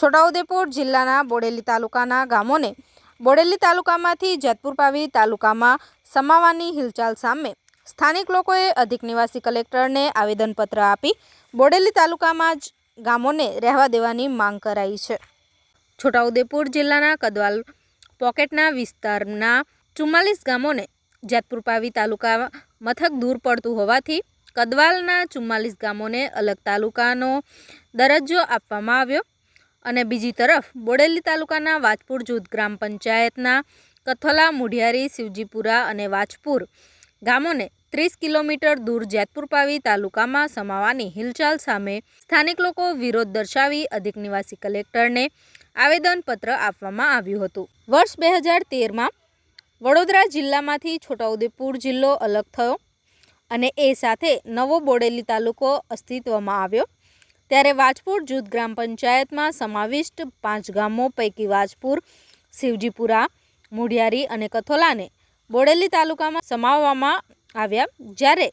છોટાઉદેપુર જિલ્લાના બોડેલી તાલુકાના ગામોને બોડેલી તાલુકામાંથી જેતપુર પાવી તાલુકામાં સમાવવાની હિલચાલ સામે સ્થાનિક લોકોએ અધિક નિવાસી કલેક્ટરને આવેદનપત્ર આપી બોડેલી તાલુકામાં જ ગામોને રહેવા દેવાની માંગ કરાઈ છે। છોટાઉદેપુર જિલ્લાના કદવાલ પોકેટના વિસ્તારના 44 ગામોને જેતપુર પાવી તાલુકા મથક દૂર પડતું હોવાથી કદવાલના 44 ગામોને અલગ તાલુકાનો દરજ્જો આપવામાં આવ્યો અને બીજી તરફ બોડેલી તાલુકાના વાજપુર જૂથ ગ્રામ પંચાયતના કથોલા, મુઢિયારી, શિવજીપુરા અને વાજપુર ગામોને 30 કિલોમીટર દૂર જેતપુર પાવી તાલુકામાં સમાવવાની હિલચાલ સામે સ્થાનિક લોકો વિરોધ દર્શાવી અધિક નિવાસી કલેક્ટરને આવેદનપત્ર આપવામાં આવ્યું હતું। વર્ષ 2013માં વડોદરા જિલ્લામાંથી છોટાઉદેપુર જિલ્લો અલગ થયો અને એ સાથે નવો બોડેલી તાલુકો અસ્તિત્વમાં આવ્યો ત્યારે વાજપુર જૂથ ગ્રામ પંચાયતમાં સમાવિષ્ટ 5 ગામો પૈકી વાજપુર, શિવજીપુરા, મુઢિયારી અને કથોલાને બોડેલી તાલુકામાં સમાવવામાં આવ્યા, જ્યારે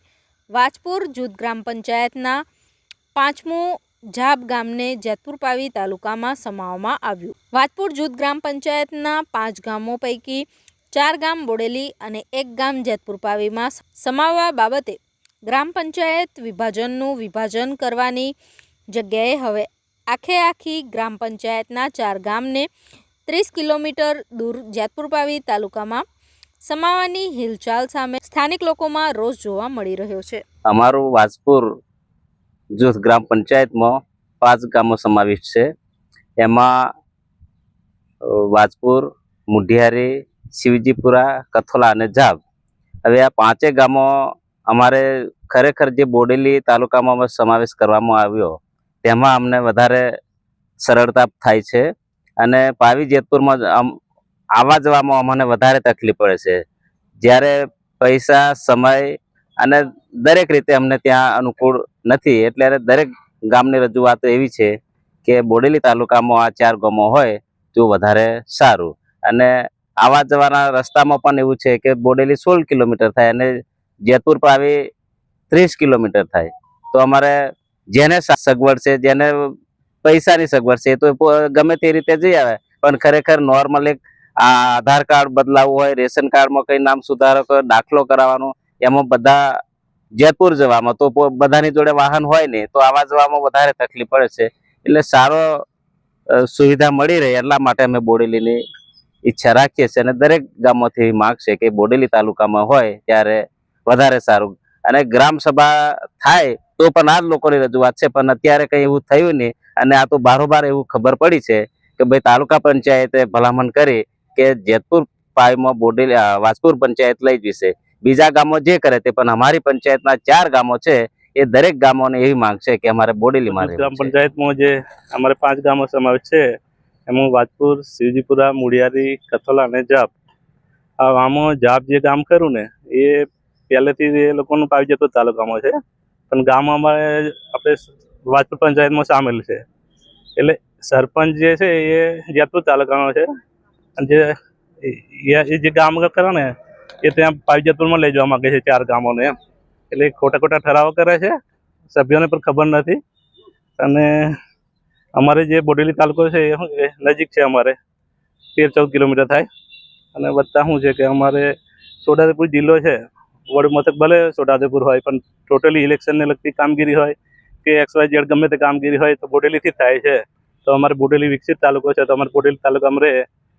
વાજપુર જૂથ ગ્રામ પંચાયતના 5મું જાબ ગામને જેતપુર પાવી તાલુકામાં સમાવવામાં આવ્યું। વાજપુર જૂથ ગ્રામ પંચાયતના 5 ગામો પૈકી 4 ગામ બોડેલી અને 1 ગામ જેતપુર પાવીમાં સમાવવા બાબતે ગ્રામ પંચાયત વિભાજન કરવાની જગ્યાએ હવે આખી ગ્રામ પંચાયતના 4 ગામને 30 કિલોમીટર દૂર જેતપુર પાવી તાલુકામાં સમાવવાની હિલચાલ સામે સ્થાનિક લોકોમાં રોષ જોવા મળી રહ્યો છે। અમારું વાજપુર જૂથ ગ્રામ પંચાયતમાં 5 ગામો સમાવિષ્ટ છે। એમાં વાજપુર, મુઢિયારી, શિવજીપુરા, કથોલા અને જાબ। હવે આ 5 ગામો અમારે ખરેખર જે બોડેલી તાલુકામાં સમાવેશ કરવામાં આવ્યો તેમાં અમને વધારે સરળતા થાય છે અને પાવી જેતપુરમાં આવવા જવામાં અમને વધારે તકલીફ પડે છે, જ્યારે પૈસા, સમય અને દરેક રીતે અમને ત્યાં અનુકૂળ નથી। એટલે દરેક ગામની રજૂઆત એવી છે કે બોડેલી તાલુકામાં આ 4 ગામો હોય તો વધારે સારું। અને આવવા જવાના રસ્તામાં પણ એવું છે કે બોડેલી 16 કિલોમીટર થાય અને જેતપુર પાવી 30 કિલોમીટર થાય, તો અમારે જેને સગવડ છે, જેને પૈસાની સગવડ છે તો ગમે તે રીતે જઈ આવે, પણ ખરેખર નોર્મલ એક આધાર કાર્ડ બદલાવવું હોય, રેશન કાર્ડમાં કંઈ નામ સુધારો, દાખલો કરાવવાનો, એમાં બધા જેતપુર જવામાં તો બધાની જોડે વાહન હોય ને તો આવવા જવામાં વધારે તકલીફ પડે છે। એટલે સારો સુવિધા મળી રહે એટલા માટે અમે બોડેલીની ઈચ્છા રાખીએ છીએ અને દરેક ગામમાંથી માંગ છે કે બોડેલી તાલુકામાં હોય ત્યારે વધારે સારું। અને ગ્રામ સભા થાય તો પણ આ જ લોકોની રજૂઆત છે, પણ અત્યારે કંઈ એવું થયું નહીં અને આ તો બારોબાર એવું ખબર પડી છે કે ભાઈ તાલુકા પંચાયતે ભલામણ કરી કે જેતપુર પાવીમાં બોડેલી વાજપુર પંચાયત લઈ જશે, બીજા ગામો જે કરે તે, પણ અમારી પંચાયતના 4 ગામો છે એ દરેક ગામોને એવી માંગ છે કે અમારે બોડેલીમાં ગ્રામ પંચાયતમાં જે અમારે 5 ગામો સમાવેશ છે એમાં વાજપુર, શિવજીપુરા, મુઢિયારી, કથોલા અને જાબ। આમાં જાબ જે ગામ ખરું ને એ પહેલેથી એ લોકોનું પાવી જેતપુર તાલુકામાં છે, પણ ગામ અમારે આપણે વાજપુર પંચાયતમાં સામેલ છે। એટલે સરપંચ જે છે એ જેતપુર તાલુકાનો છે અને જે ગામ ખરા ને એ ત્યાં પાવી જેતપુરમાં લઈ જવા માંગે છે 4 ગામોને એમ। એટલે ખોટા ઠરાવો કરે છે, સભ્યોને પણ ખબર નથી। અને અમારે જે બોડેલી તાલુકો છે એ નજીક છે, અમારે 13-14 કિલોમીટર થાય। અને વત્તા શું છે કે અમારે છોટાઉદેપુર જિલ્લો છે, વડ મથક ભલે છોટાઉદેપુર હોય પણ ટોટલી ઇલેક્શનને લગતી કામગીરી હોય કે XYZ ગમે તે કામગીરી હોય તો બોડેલીથી થાય છે। તો અમારે બોડેલી વિકસિત તાલુકો છે, તો અમારે બોડેલી તાલુકામાં રહે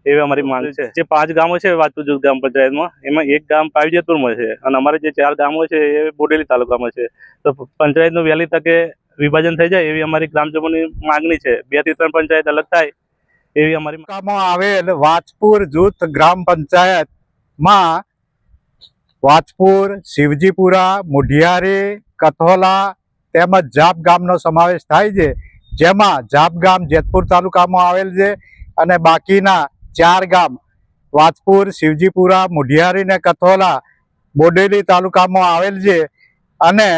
એવી અમારી માંગ છે। જે 5 ગામો છે વાજપુર જૂથ ગ્રામ પંચાયતમાં, એમાં 1 ગામ પાવી જેતપુરમાં છે અને અમારે જે 4 ગામો છે એ બોડેલી તાલુકામાં છે। તો પંચાયતનું વહેલી તકે વિભાજન થઈ જાય એવી અમારી ગ્રામજનોની માંગણી છે। 2 થી 3 પંચાયત અલગ થાય એવી અમારી આવેલ વાજપુર જૂથ ગ્રામ પંચાયતમાં વાજપુર, શિવજીપુરા, મુઢિયારી, કથોલા તેમજ જાબ ગામનો સમાવેશ થાય છે, જેમાં જાબ ગામ જેતપુર તાલુકામાં આવેલ છે અને બાકીના 4 ગામ વાજપુર, શિવજીપુરા, મુઢિયારી અને કથોલા બોડેલી તાલુકામાં આવેલ છે। અને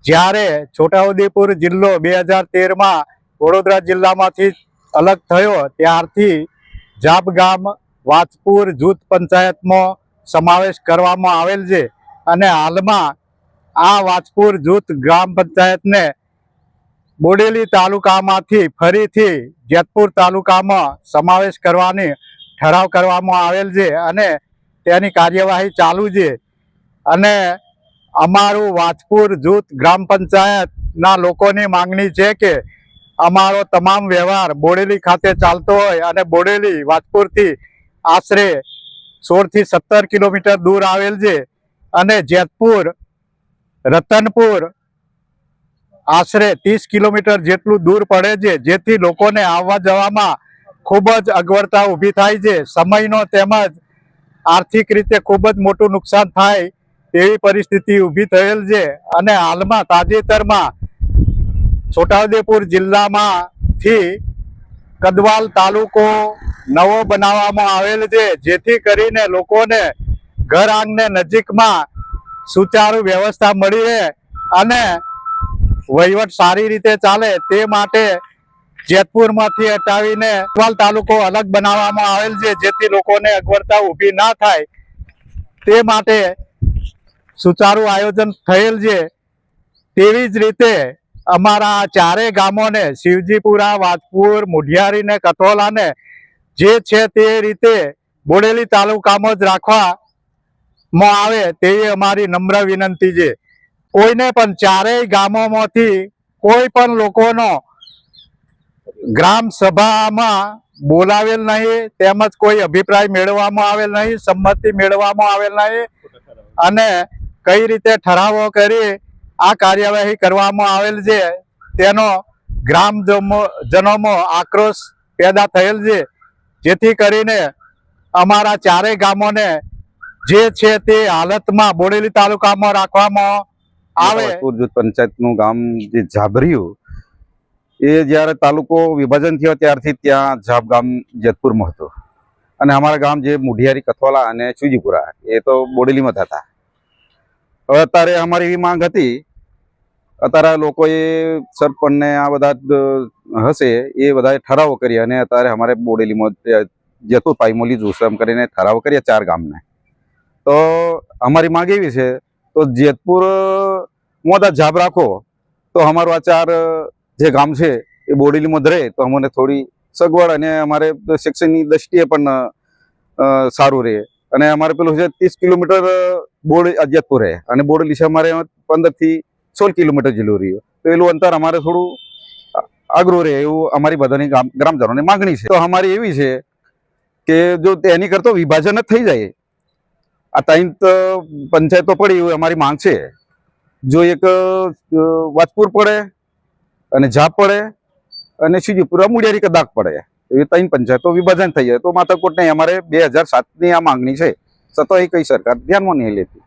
જ્યારે છોટાઉદેપુર જિલ્લો 2013માં વડોદરા જિલ્લામાંથી અલગ થયો ત્યારથી જાબ ગામ વાજપુર જૂથ પંચાયતમાં સમાવેશ કરવામાં આવેલ છે અને હાલમાં આ વાજપુર જૂથ ગ્રામ પંચાયતને બોડેલી તાલુકામાંથી ફરીથી જેતપુર તાલુકામાં સમાવેશ કરવાની ઠરાવ કરવામાં આવેલ છે અને તેની કાર્યવાહી ચાલુ છે. અને અમારું વાજપુર જૂથ ગ્રામ પંચાયતના લોકોની માંગણી છે કે અમારો તમામ વ્યવહાર બોડેલી ખાતે ચાલતો હોય અને બોડેલી વાજપુરથી આશરે 16 થી 17 કિલોમીટર દૂર આવેલ છે અને જેતપુર રતનપુર આશરે 30 કિલોમીટર જેટલું દૂર પડે છે, જેથી લોકોને આવવા જવામાં ખૂબ જ અગવડતા ઊભી થાય છે. સમયનો તેમજ આર્થિક રીતે ખૂબ જ મોટું નુકસાન થાય એવી પરિસ્થિતિ ઊભી થયેલ છે. અને હાલમાં તાજેતરમાં છોટાઉદેપુર જિલ્લામાંથી કદવાલ તાલુકો નવો બનાવવામાં આવેલ છે, જેથી કરીને લોકોને ઘર આંગણે નજીકમાં સુચારુ વ્યવસ્થા મળી રહે અને વહીવટ સારી રીતે ચાલે તે માટે જેતપુરમાંથી હટાવીને કદવાલ તાલુકો અલગ બનાવવામાં આવેલ છે, જેથી લોકોને અગવડતા ઊભી ના થાય તે માટે સુચારુ આયોજન થયેલ છે. તેવી જ રીતે અમારા ચારેય ગામોને શિવજીપુરા, વાજપુર, મુઢિયારી ને કથોલાને જે છે તે રીતે બોડેલી તાલુકામાં જ રાખવામાં આવે તેવી અમારી નમ્ર વિનંતી છે. કોઈને પણ ચારેય ગામોમાંથી કોઈ પણ લોકોનો ગ્રામ સભામાં બોલાવેલ નહીં, તેમજ કોઈ અભિપ્રાય મેળવવામાં આવેલ નહીં, સંમતિ મેળવવામાં આવેલ નહીં અને કઈ રીતે ઠરાવો કરી આ કાર્યવાહી કરવામાં આવેલ છે તેનો ગ્રામજનોમાં આક્રોશ પેદા થયેલ છે. જેથી કરીને અમારા ચારેય ગામોને જે છે તે હાલતમાં બોડેલી તાલુકામાં રાખવામાં આવે. વાજપુર જૂથ પંચાયતનું ગામ જે ઝાભર્યું એ જ્યારે તાલુકો વિભાજન થયો ત્યારથી ત્યાં ઝાબ ગામ જેતપુરમાં હતું અને અમારા ગામ જે મુઢિયારી, કથોલા અને શિવજીપુરા એ તો બોડેલીમાં હતા. હવે અત્યારે અમારી એવી માંગ હતી, અત્યારે લોકોએ સરપંચને આ બધા હશે એ બધાએ ઠરાવો કરી અને અત્યારે અમારે બોડેલીમાં જેતપુર પાઈમાં લીધું છે એમ કરીને ઠરાવો કર્યા 4 ગામને. તો અમારી માંગ એવી છે તો જેતપુરમાં ઝાબ રાખો તો અમારું આ 4 જે ગામ છે એ બોડેલીમાં રહે તો અમને થોડી સગવડ અને અમારે શિક્ષણની દ્રષ્ટિએ પણ સારું રહે. અને અમારે પેલું છે 30 કિલોમીટર જેતપુર રહે અને બોડેલી છે અમારે 15 થી 16 કિલોમીટર જેટલું રહ્યું, તો એનું અંતર અમારે થોડું આગળ રહે એવું અમારી બધાની ગ્રામજનોની માંગણી છે. તો અમારી એવી છે કે જો તેની કરતો વિભાજન જ થઈ જાય, આ 3 પંચાયતો પડી એવું અમારી માંગ છે. જો એક વાજપુર પડે અને ઝાબ પડે અને શિવજીપુરા, મુઢિયારી, કદાક પડે એ 3 પંચાયતો વિભાજન થઈ જાય તો માથાકોટ નહીં. અમારે 2007ની આ માંગણી છે, છતાં એ કઈ સરકાર ધ્યાનમાં નહીં લેતી.